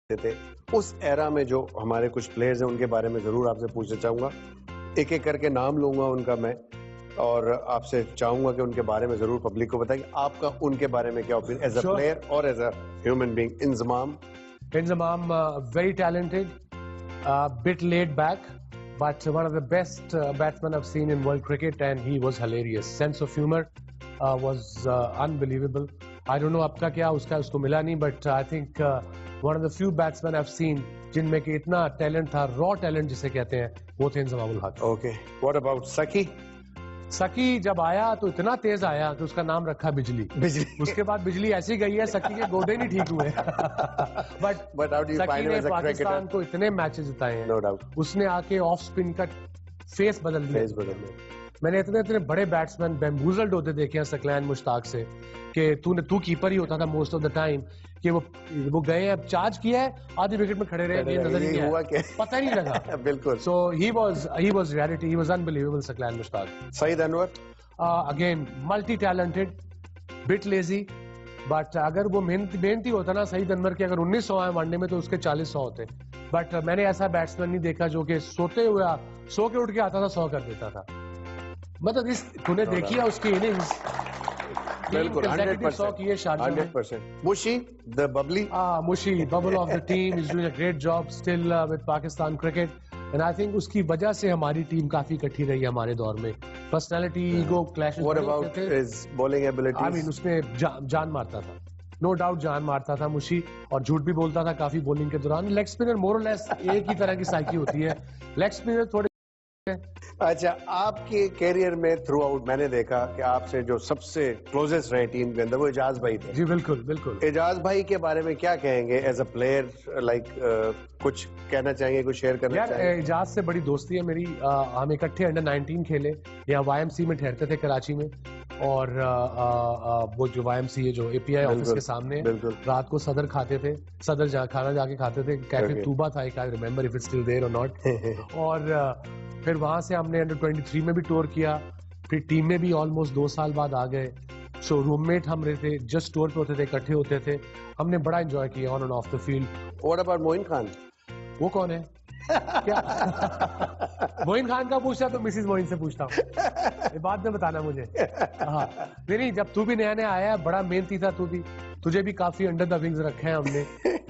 थे, उस एरा में जो हमारे कुछ प्लेयर्स हैं उनके बारे में जरूर आपसे पूछना चाहूंगा। एक एक करके नाम लूंगा उनका मैं, और आपसे चाहूंगा कि उनके बारे में जरूर पब्लिक को बताइए आपका उनके बारे में क्या ओपिनियन एज अ प्लेयर और as a human being. Inzamam, very talented, bit laid back, but one of the best batsmen I've seen in world cricket, and he was hilarious. Sense of humor was unbelievable. I don't know आपका क्या उसको मिला नहीं, but I think one of the few batsmen I've seen जिनमें कि इतना talent था, raw talent जिसे कहते हैं, वो थे Inzamam ul Haq. Okay, what about सकी? सकी जब आया तो इतना तेज आया कि उसका नाम रखा बिजली। उसके बाद बिजली ऐसी गई है, सकी के गोडे नहीं ठीक हुए। बट सकी ने पाकिस्तान को इतने मैचेस जिताए हैं, नो डाउट। उसने आके ऑफ स्पिन का फेस बदल दिया। मैंने इतने बड़े बैट्समैन बैम्बूजल्ड होते देखे हैं सकलैन मुश्ताक से कि तू कीपर ही होता था मोस्ट ऑफ द टाइम, कि वो गए, अब चार्ज किया है, आधी विकेट में खड़े रहे, ये नजर ही नहीं आया, पता ही नहीं लगा। बिल्कुल। So he was reality, he was unbelievable, Saqlain Mushtaq. Saeed Anwar, again multi talented, bit lazy, but अगर वो मेहनती होता ना सईद अनवर के, अगर 1900 आए वनडे में तो उसके 40 होते। बट मैंने ऐसा बैट्समैन नहीं देखा जो कि सोते हुए सो के उठ के आता था, 100 कर देता था। मतलब तूने देखी है उसकी इनिंग्स, बिल्कुल 100%। Mushi the bubbly, Mushi bubble of the team, is doing a great job still with Pakistan cricket, and I think उसकी वजह से हमारी टीम काफी इकट्ठी रही है हमारे दौर में। Personality, ego clashes, what about his bowling abilities? I mean उसने जान मारता था, नो डाउट जान मारता था मुशी, और झूठ भी बोलता था काफी बॉलिंग के दौरान। लेग स्पिनर मोर और लेस एक ही तरह की साइकी होती है, लेग स्पिनर थोड़े। अच्छा, आपके कैरियर में थ्रू आउट मैंने देखा कि आपसे जो सबसे क्लोजेस्ट रहे टीम के अंदर वो एजाज भाई थे। जी बिल्कुल बिल्कुल। एजाज भाई के बारे में क्या कहेंगे एज अ प्लेयर, लाइक कुछ कहना चाहेंगे, कुछ शेयर करना चाहेंगे? एजाज से बड़ी दोस्ती है मेरी, हम इकट्ठे अंडर 19 खेले, यहाँ YMC में ठहरते थे कराची में, और वो जो YMC है जो API ऑफिस के सामने, रात को सदर खाते थे, सदर खाना जाके खाते थे, कैफे तूबा था, I remember if it's still there और नॉट। और फिर वहां से हमने अंडर 23 में भी टूर किया, फिर टीम में भी ऑलमोस्ट 2 साल बाद आ गए। सो रूममेट हम रहते थे, जस्ट टूर पे होते थे, इकट्ठे होते थे, हमने बड़ा एंजॉय किया on and off the field. What about Moin Khan? वो कौन है? क्या मोइन खान का पूछता तो मिसिस मोइन से पूछता हूँ, बाद में बताना मुझे। हाँ नहीं, जब तू भी नया नया आया है, बड़ा मेहनती था तू भी, तुझे भी काफी अंडर द विंग्स रखे हैं हमने,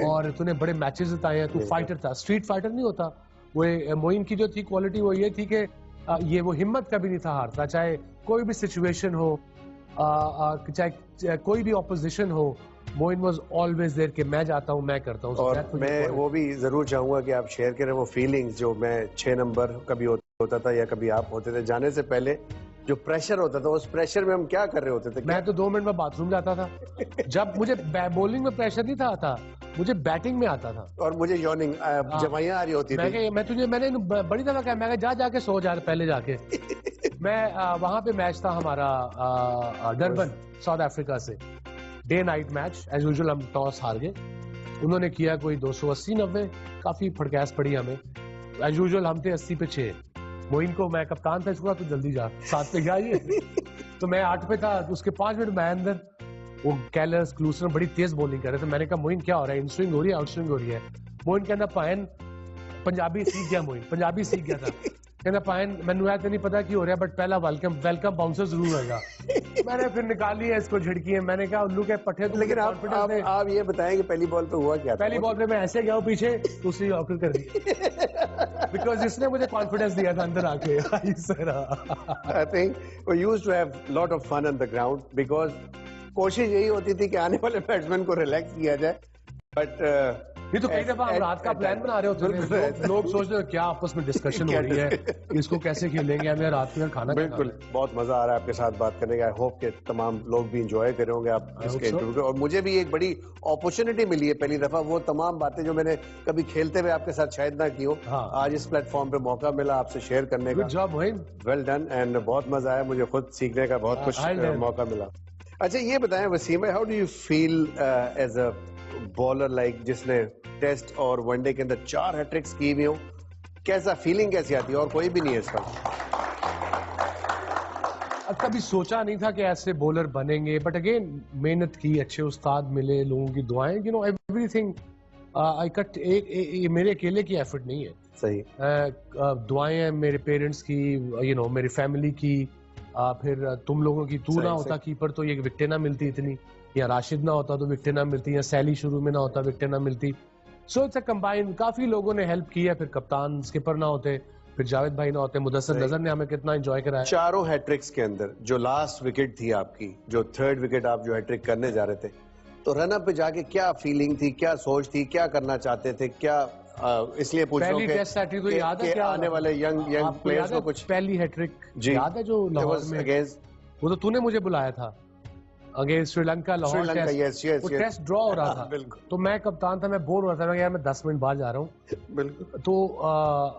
और तूने बड़े मैचेस जिताए हैं, तू फाइटर था, स्ट्रीट फाइटर नहीं होता। वो मोइन की जो थी क्वालिटी वो ये थी कि ये वो हिम्मत कभी नहीं था हारता, चाहे कोई भी सिचुएशन हो, चाहे कोई भी ऑपोजिशन हो, मोइन वाज ऑलवेज देयर कि मैं जाता हूं, मैं करता हूं। और मैं वो भी जरूर चाहूंगा कि आप शेयर करें वो फीलिंग्स जो मैं 6 नंबर कभी होता था या कभी आप होते थे, जाने से पहले जो प्रेशर होता था, उस प्रेशर में हम क्या कर रहे होते थे? मैं तो 2 मिनट में बाथरूम जाता था। जब मुझे बॉलिंग में प्रेशर नहीं था आता, मुझे बैटिंग में आता था, और मुझे यॉर्निंग जवाइयां आ रही होती थी। मैंने बड़ी दफा कहा, मैं जाके सो जा पहले जाके। मैं वहां पे मैच था हमारा डरबन साउथ अफ्रीका से, day night match, as usual हम टॉस हार गए, उन्होंने किया कोई 280-90, काफी फड़कैस पड़ी हमें, एज यूजुअल हम थे 80 पे 6। मोइन को मैं कप्तान था, इसको तो जल्दी जा 7 पे क्या ये तो मैं 8 पे था, तो उसके 5 मिनट मैं अंदर, वो कैलर्स क्लूसन बड़ी तेज बॉलिंग कर रहे थे। मैंने कहा मोइन क्या हो रहा है, इन स्विंग हो रही है, आउट स्विंग हो रही है? मोइन कहना पायन, पंजाबी सीख गया, मोइन पंजाबी सीख गया था, कहना पायन मैनू तो नहीं पता क्यों हो रहा है, बट पहला वेलकम बाउंसर जरूर होगा। मैंने फिर निकाली है इसको, झिड़की है, मैंने कहा उल्लू के पट्टे। तो लेकिन आप ये बताएं कि पहली बॉल पे हुआ क्या? पहली बॉल पे मैं ऐसे गया पीछे, दूसरी आउट कर दी, बिकॉज इसने मुझे कॉन्फिडेंस दिया था अंदर आके। I think we used to have lot of fun on the ground, because कोशिश यही होती थी कि आने वाले बैट्समैन को रिलैक्स किया जाए, बट ये तो कई दफा हम रात का प्लान बना रहे होते थे, लोग सोच रहे क्या आपस में डिस्कशन हो रही है, इसको कैसे खेलेंगे, हमें रात में खाना। बिल्कुल, बहुत मजा आ रहा है आपके साथ बात करने का। आई होप कि तमाम लोग भी इंजॉय कर रहे होंगे आप इसके इंटरव्यू को, और मुझे भी एक बड़ी अपॉर्चुनिटी मिली है पहली दफा, वो तमाम बातें जो मैंने कभी खेलते हुए आपके साथ शायद ना की हो, आज इस प्लेटफॉर्म पे मौका मिला आपसे शेयर करने का। Good job Moin, well done, and बहुत मजा आया, मुझे खुद सीखने का बहुत कुछ मौका मिला। अच्छा ये बताएं वसीम भाई, how do you feel as a bowler, like जिसने टेस्ट और वनडे के अंदर 4 हैट्रिक्स की हुई हो, कैसा फीलिंग कैसी आती है? और कोई भी नहीं है इसका। कभी सोचा नहीं था कि ऐसे बॉलर बनेंगे, बट अगेन मेहनत की, अच्छे उस्ताद मिले, लोगों की दुआएं, यू नो एवरीथिंग ये मेरे अकेले की एफर्ट नहीं है। सही। दुआएं हैं मेरे पेरेंट्स की, मेरी फैमिली की, फिर तुम लोगों की। तू ना होता कीपर तो ये विकेटें ना मिलती इतनी, या राशिद ना होता तो विकेटें ना मिलती, या सैली शुरू में ना होता विकेटें ना मिलती। सो इट्स अ कंबाइन, काफी लोगों ने हेल्प की है। फिर कप्तान स्किपर ना होते, फिर जावेद भाई ना होते, मुदस्सिर नजर ने हमें कितना एंजॉय कराया। चारों हैट्रिक्स के अंदर जो लास्ट विकेट थी आपकी, जो थर्ड विकेट आप जो हैट्रिक करने जा रहे थे, तो रन अप पे जाके क्या फीलिंग थी, क्या सोच थी, क्या करना चाहते थे, क्या इसलिए पूछ रहा हूं तो याद है क्या आने वाले यंग प्लेयर्स को कुछ पहली हैट्रिक याद है जो लाहौर में, वो तो तूने मुझे बुलाया था अगेंस्ट श्रीलंका, लाहौर टेस्ट, वो टेस्ट ड्रॉ हो रहा था। तो मैं कप्तान था, मैं बोर हो रहा था, मैं यार मैं 10 मिनट बाहर जा रहा हूँ। बिल्कुल। तो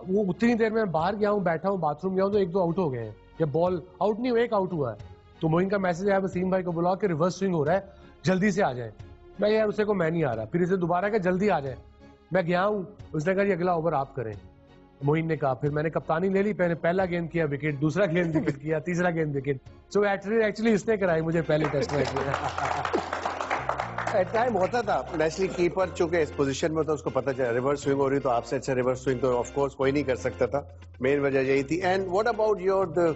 वो उतनी देर में बाहर गया हूँ, बैठा हूँ, बाथरूम गया हूँ, तो 1-2 आउट हो गए हैं, या बॉल आउट नहीं हुआ, एक आउट हुआ है। तो मोइन का मैसेज आया वसीम भाई को, बुला के रिवर्स स्विंग हो रहा है, जल्दी से आ जाए। मैं यार उसे को मैं नहीं आ रहा, फिर इसे दोबारा कहा जल्दी आ जाए। मैं गया हूँ, उसने कहा अगला ओवर आप करें, मोइन ने कहा। फिर मैंने कप्तानी ले ली, मैंने पहला गेंद किया विकेट, दूसरा गेंद विकेट किया, तीसरा गेंद विकेट। सो एक्चुअली इसने कराई मुझे पहले टेस्ट मैच में। टाइम होता था नेशनल कीपर चूंकि इस पोजीशन में था, उसको पता चला रिवर्स स्विंग हो रही, तो आपसे अच्छा रिवर्स स्विंग तो ऑफ कोर्स कोई नहीं कर सकता था। मेन वजह यही थी। And what about your the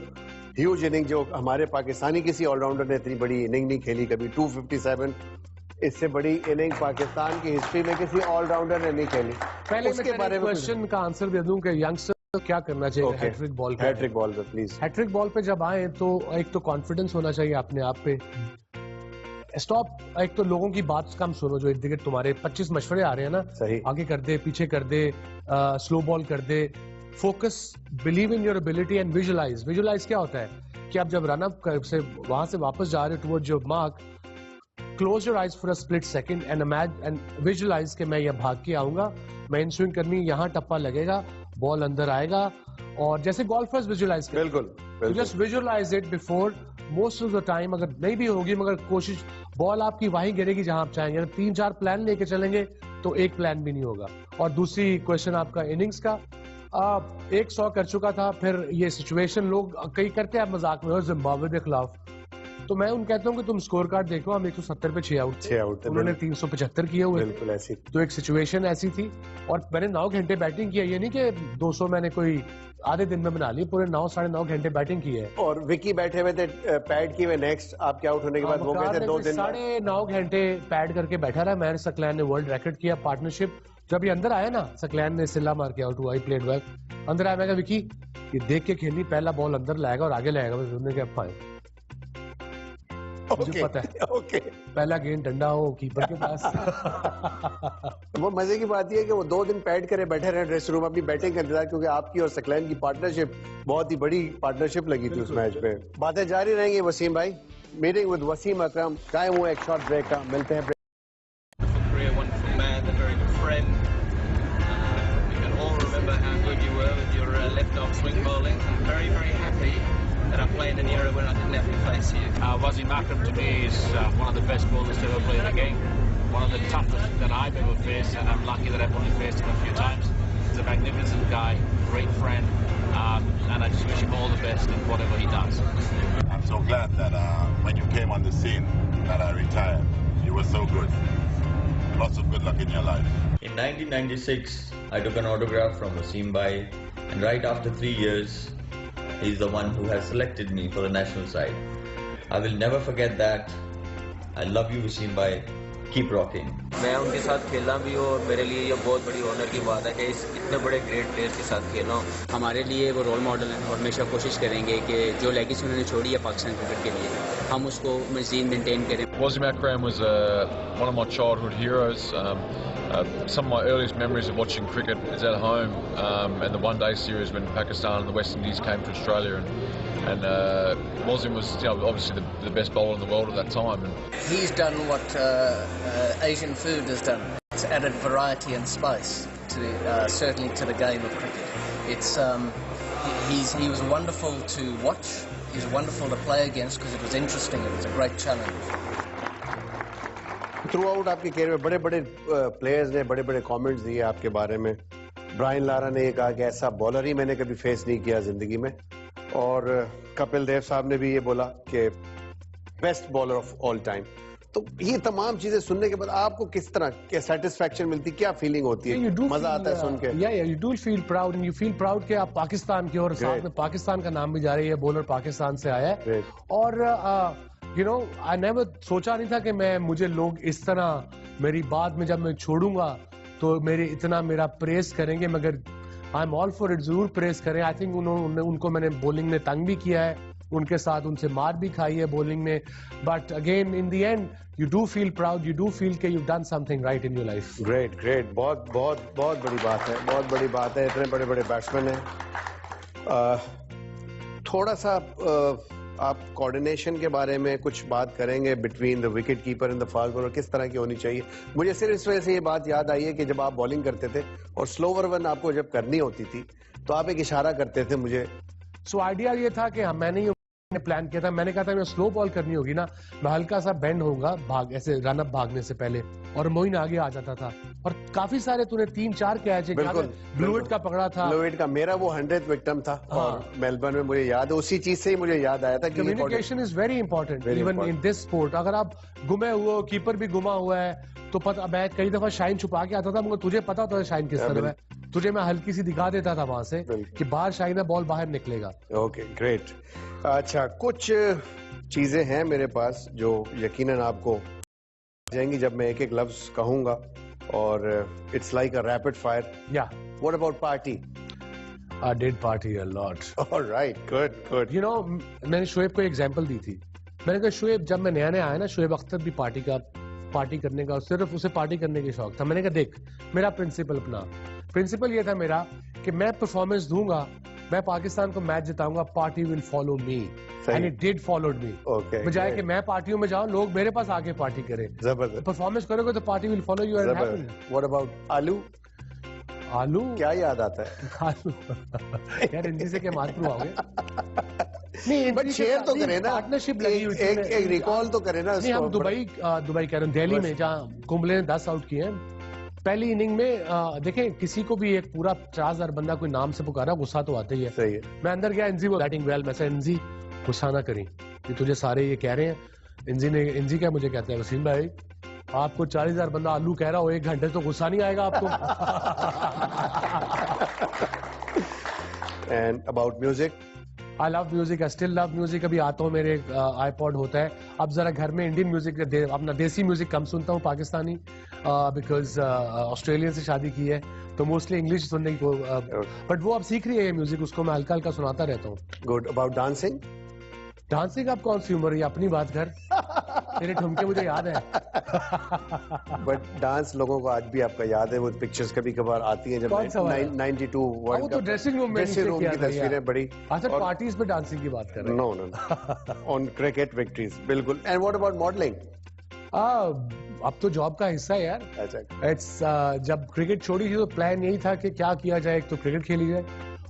huge inning, जो हमारे पाकिस्तानी किसी ऑलराउंडर ने इतनी बड़ी इनिंग नहीं खेली कभी, 257, इससे बड़ी इनिंग पाकिस्तान की हिस्ट्री में किसी ऑलराउंडर ने नहीं खेली। पहले उसके बारे में क्वेश्चन का आंसर दे दूं कि यंगस्टर क्या करना चाहिए हैट्रिक बॉल पे? हैट्रिक बॉल पे प्लीज। हैट्रिक बॉल पे जब आए तो एक तो कॉन्फिडेंस होना चाहिए अपने आप पे। स्टॉप, एक तो लोगों की बात कम सुनो, जो इर्द गिर्द तुम्हारे 25 मशवरे आ रहे हैं ना, सही, आगे कर दे, पीछे कर दे, स्लो बॉल कर दे। Focus, believe in your ability and visualise. Visualise क्या होता है कि आप जब रन अप से वहां से वापस जा रहे हो towards your mark, close your eyes for a split second and imagine and visualise के मैं ये भाग के आऊंगा, मैं इन स्विंग करनी, यहाँ टप्पा लगेगा, बॉल अंदर आएगा, और जैसे गोल्फर्स विजुलाइज करते हैं। बिल्कुल, just visualise it before. Most of the time अगर नहीं भी होगी, मगर कोशिश, बॉल आपकी वहीं गिरेगी जहां आप चाहेंगे। अगर 3-4 प्लान लेके चलेंगे तो एक प्लान भी नहीं होगा। और दूसरी क्वेश्चन आपका इनिंग्स का, 100 कर चुका था, फिर ये सिचुएशन लोग कई करते हैं मजाक में, जिम्बाब्वे के खिलाफ, तो मैं उन कहता हूं कि तुम स्कोर कार्ड देखो, हम 170 पे 6 आउट, उन्होंने 375 किए हुए। बिल्कुल ऐसी तो एक सिचुएशन ऐसी थी, और मैंने 9 घंटे बैटिंग किया, ये नहीं कि 200 मैंने कोई आधे दिन में बना ली, पूरे 9-9.5 घंटे बैटिंग की है। और विकी बैठे हुए थे पैड किए हुए, नेक्स्ट आपके आउट होने के बाद वो कहते 2 दिन 9.5 घंटे पैड करके बैठा रहा। मैंने सकलैन ने वर्ल्ड रिकॉर्ड किया पार्टनरशिप। जब ये अंदर आया ना, सकलैन ने सिल्ला मार के आउट हुआ, ही प्लेड वेल। अंदर आया, मैं कहा विकी ये देख के खेलनी, पहला बॉल अंदर लाएगा और आगे लाएगा, उन्होंने क्या फाइन, मुझे पता है। पहला गेंद डंडा हो कीपर के पास। वो मजे की बात है कि वो 2 दिन पैड करे बैठे रहे ड्रेसिंग रूम अपनी बैटिंग का इंतजार, क्योंकि आपकी और सकलैन की पार्टनरशिप बहुत ही बड़ी पार्टनरशिप लगी थी उस मैच पे। बातें जारी रहेंगी वसीम भाई। Meeting with Wasim Akram, time हुआ एक शॉर्ट ब्रेक का, मिलते हैं। that I'm playing in an era when I didn't have to face you. Wasim Akram to me is one of the best bowlers to ever play the game. One of the toughest that I've ever faced, and I'm lucky that I've only faced him a few times. He's a magnificent guy, great friend, and I just wish him all the best in whatever he does. I'm so glad that when you came on the scene that I retired. You were so good. Lots of good luck in your life. In 1996, I took an autograph from Wasim Bhai, and right after 3 years, he's the one who has selected me for the national side. I will never forget that. I love you, Wasim Bhai. Keep rocking. मैं उनके साथ खेलना भी हो, और मेरे लिए ये बहुत बड़ी ऑनर की बात है कि इतने बड़े ग्रेट प्लेयर्स के साथ खेलना हूँ। हमारे लिए वो रोल मॉडल हैं, और हमेशा कोशिश करेंगे कि जो लेगेसी उन्होंने छोड़ी है पाकिस्तान क्रिकेट के लिए, हम उसको मज़ीद मेंटेन करें। Wasim Akram was one of my childhood heroes. Some of my earliest memories of watching cricket is at home, and the one-day series when Pakistan and the West Indies came to Australia, and Wasim was obviously the best bowler in the world at that time. And he's done what Asian food has done. It's added variety and spice to certainly to the game of cricket. It's he was wonderful to watch. He's wonderful to play against because it was interesting. It was a great challenge. Through out आपके career में बड़े बड़े players ने बड़े बड़े comments दिए आपके बारे में। ब्रायन लारा ने ये कहा कि ऐसा बॉलर ही मैंने कभी फेस नहीं किया जिंदगी में, और कपिल देव साहब ने भी ये बोला कि best bowler of all time. तो ये तमाम चीजें सुनने के बाद आपको किस तरह के सेटिस्फेक्शन मिलती, क्या फीलिंग होती है? मजा आता है सुन के? You do feel proud and you feel proud कि आप पाकिस्तान के, और साथ में पाकिस्तान का नाम भी जा रही है, बॉलर पाकिस्तान से आया है। और यू नो आई नेवर सोचा नहीं था कि मुझे लोग इस तरह मेरी बात में जब मैं छोड़ूंगा तो मेरा प्रेस करेंगे, मगर I am all for it, जरूर प्रेस करें। आई थिंक उनको मैंने बॉलिंग में तंग भी किया है, उनके साथ उनसे मार भी खाई है बॉलिंग में, but again in the end you do feel proud, you do feel कि you done something right in your life. Great great, बहुत बहुत बहुत बड़ी बात है, बहुत बड़ी बात है। इतने बड़े बड़े बैट्समैन हैं। थोड़ा सा आप कोऑर्डिनेशन के बारे में कुछ बात करेंगे between the wicket keeper and the fast bowler, किस तरह की होनी चाहिए? मुझे सिर्फ इस वजह से ये बात याद आई है कि जब आप बॉलिंग करते थे और स्लोवर वन आपको जब करनी होती थी तो आप एक इशारा करते थे मुझे। सो आइडिया ये था कि मैंने प्लान किया था, मैंने कहा था मैं स्लो बॉल करनी होगी ना, मैं हल्का सा बेंड होऊंगा ऐसे रन अप भागने से पहले, और मोइन आगे आ जाता था। और काफी सारे तूने 3-4 कैच, ब्लूइट का पकड़ा था, ब्लूइट का मेरा वो 100th विक्टिम था। हाँ। और मेलबर्न में मुझे याद है, उसी चीज से ही मुझे याद आया था कि communication is very important even in this sport. अगर आप गुमे हुए हो, कीपर भी गुमा हुआ है, तो पता, मैं कई दफा शाइन छुपा के आता था, मगर तुझे पता होता था शाइन किस तरह है, तुझे मैं हल्की सी दिखा देता था वहां से कि बाहर शाइन है, बॉल बाहर निकलेगा। Okay great. अच्छा, कुछ चीजें हैं मेरे पास जो यकीनन आपको जाएंगी जब मैं एक एक लफ्ज कहूंगा, और it's like a rapid fire. या what about party? I did party a lot. All right, good, good. You know, मैंने शोएब को एग्जांपल दी थी। मैंने कहा शोएब, जब मैं नया आया ना, शोएब अख्तर भी पार्टी करने का, सिर्फ उसे पार्टी करने के शौक था। मैंने कहा देख, मेरा प्रिंसिपल ये था मेरा कि मैं परफॉर्मेंस दूंगा, मैं पाकिस्तान को मैच जिताऊंगा, party will follow me, and it did followed me. बजाय कि मैं पार्टियों में जाऊं, लोग मेरे पास आके पार्टी करें। जबरदस्त। परफॉर्मेंस करोगे तो party will follow you and happen. What about आलू? आलू क्या याद आता है? आलू यार, इनजी से क्या मार आओगे? नहीं, बट शेयर तो करें ना, पार्टनरशिप लगी हुई, एक रिकॉल तो करें ना। नहीं, हम दुबई कह रहे हैं, दिल्ली में जहाँ कुंबले ने 10 आउट किए हैं पहली इनिंग में। देखें, किसी को भी एक पूरा 50,000 बंदा कोई नाम से पुकारा, गुस्सा तो आता ही है। सही है। मैं अंदर गया, इंजी वो बैटिंग वेल, मैं इंजी गुस्सा ना करी कि तुझे सारे ये कह रहे हैं। इंजी क्या मुझे कहता है, वसीम भाई आपको 40,000 बंदा आलू कह रहा हो 1 घंटे, तो गुस्सा नहीं आएगा आपको? And about music? I love music, I still love music. अभी आता हूँ, मेरे आईपॉड होता है। अब जरा घर में इंडियन म्यूजिक, अपना देसी म्यूजिक कम सुनता हूँ, पाकिस्तानी, बिकॉज ऑस्ट्रेलियन से शादी की है तो मोस्टली इंग्लिश सुनने को, बट वो अब सीख रही है ये म्यूजिक, उसको मैं हल्का हल्का सुनाता रहता हूँ। गुड। About dancing? डांसिंग आप कौन सी उम्र है, अपनी बात कर। तेरे ठुमके मुझे याद है। बट डांस लोगों को आज भी आपका याद है, वो पिक्चर्स कभी कभार आती हैं जब 92 वर्ल्ड कप, तो ड्रेसिंग रूम की तस्वीरें बड़ी। अच्छा, पार्टीज पे डांसिंग की बात कर रहे हैं? नो, ऑन क्रिकेट विक्ट्रीज, बिल्कुल। And what about modelling? अब तो जॉब का हिस्सा है यार। अच्छा। जब क्रिकेट छोड़ी थी तो प्लान यही था कि क्या किया जाए, एक तो क्रिकेट खेली जाए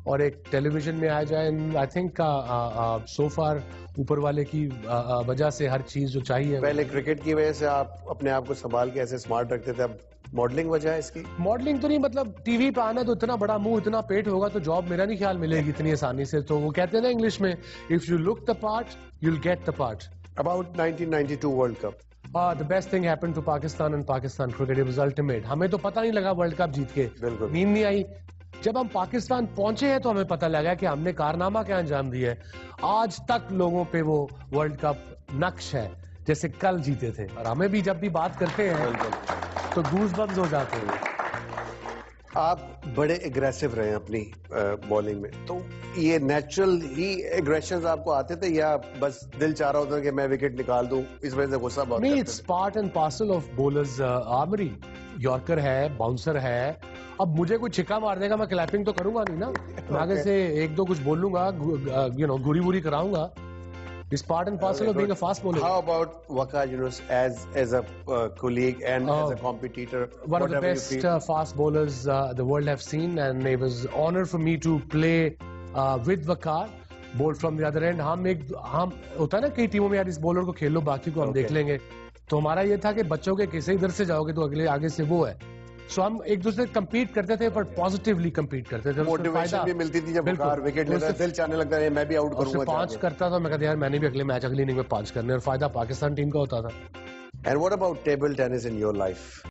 और एक टेलीविजन में आ जाए। आई थिंक सो फार ऊपर वाले की वजह से हर चीज जो चाहिए। पहले क्रिकेट की वजह से आप अपने आप को संभाल के ऐसे स्मार्ट रखते थे, अब मॉडलिंग वजह है इसकी? मॉडलिंग तो नहीं, मतलब टीवी पे आना तो इतना बड़ा मुंह, इतना पेट होगा तो जॉब मेरा नहीं ख्याल मिलेगी इतनी आसानी से। तो वो कहते हैं ना इंग्लिश में, if you look the part you will get the part. About 1992 world cup? The best thing happened to Pakistan and Pakistan cricket. It was ultimate. हमें तो पता नहीं लगा वर्ल्ड कप जीत के, बिल्कुल नींद नहीं आई। जब हम पाकिस्तान पहुंचे हैं तो हमें पता लगा कि हमने कारनामा क्या अंजाम दिया है। आज तक लोगों पे वो वर्ल्ड कप नक्श है जैसे कल जीते थे, और हमें भी जब भी बात करते हैं तो गूज बम्स हो जाते हैं। आप बड़े एग्रेसिव रहे अपनी बॉलिंग में, तो ये नेचुरल ही एग्रेशंस आपको आते थे या बस दिल चाह रहा होता कि मैं विकेट निकाल दूं, इस वजह से गुस्सा बहुत? नहीं, it's part and parcel of bowlers armoury. Yorker है, बाउंसर है, अब मुझे कोई छिक्का मार देगा, मैं क्लैपिंग तो करूंगा नहीं ना। मैं आगे से 1-2 कुछ बोलूंगा, गुरी बुरी कराऊंगा। It's part and parcel of being a fast bowler. How about Waqar Yunus as a colleague and as a competitor? One of the best fast bowlers the world have seen, and it was honor for me to play with Waqar, bowl from the other end. हम होता है ना कई टीमों में, यार इस bowler को खेल लो, बाकी को हम देख लेंगे। तो हमारा ये था कि बच्चों के किसी इधर से जाओगे तो अगले आगे से वो है। सो हम एक दूसरे से कम्पीट करते थे, पर पॉजिटिवली कम्पीट करते थे। मोटिवेशन भी मिलती थी जब वकार विकेट लेता है, दिल चाहने लगता है मैं भी आउट करूंगा। 5 करता था, मैं कहता यार मैंने भी अगले मैच अगली इनिंग में 5 करने, और फायदा पाकिस्तान टीम का होता था। And what about table tennis in your life?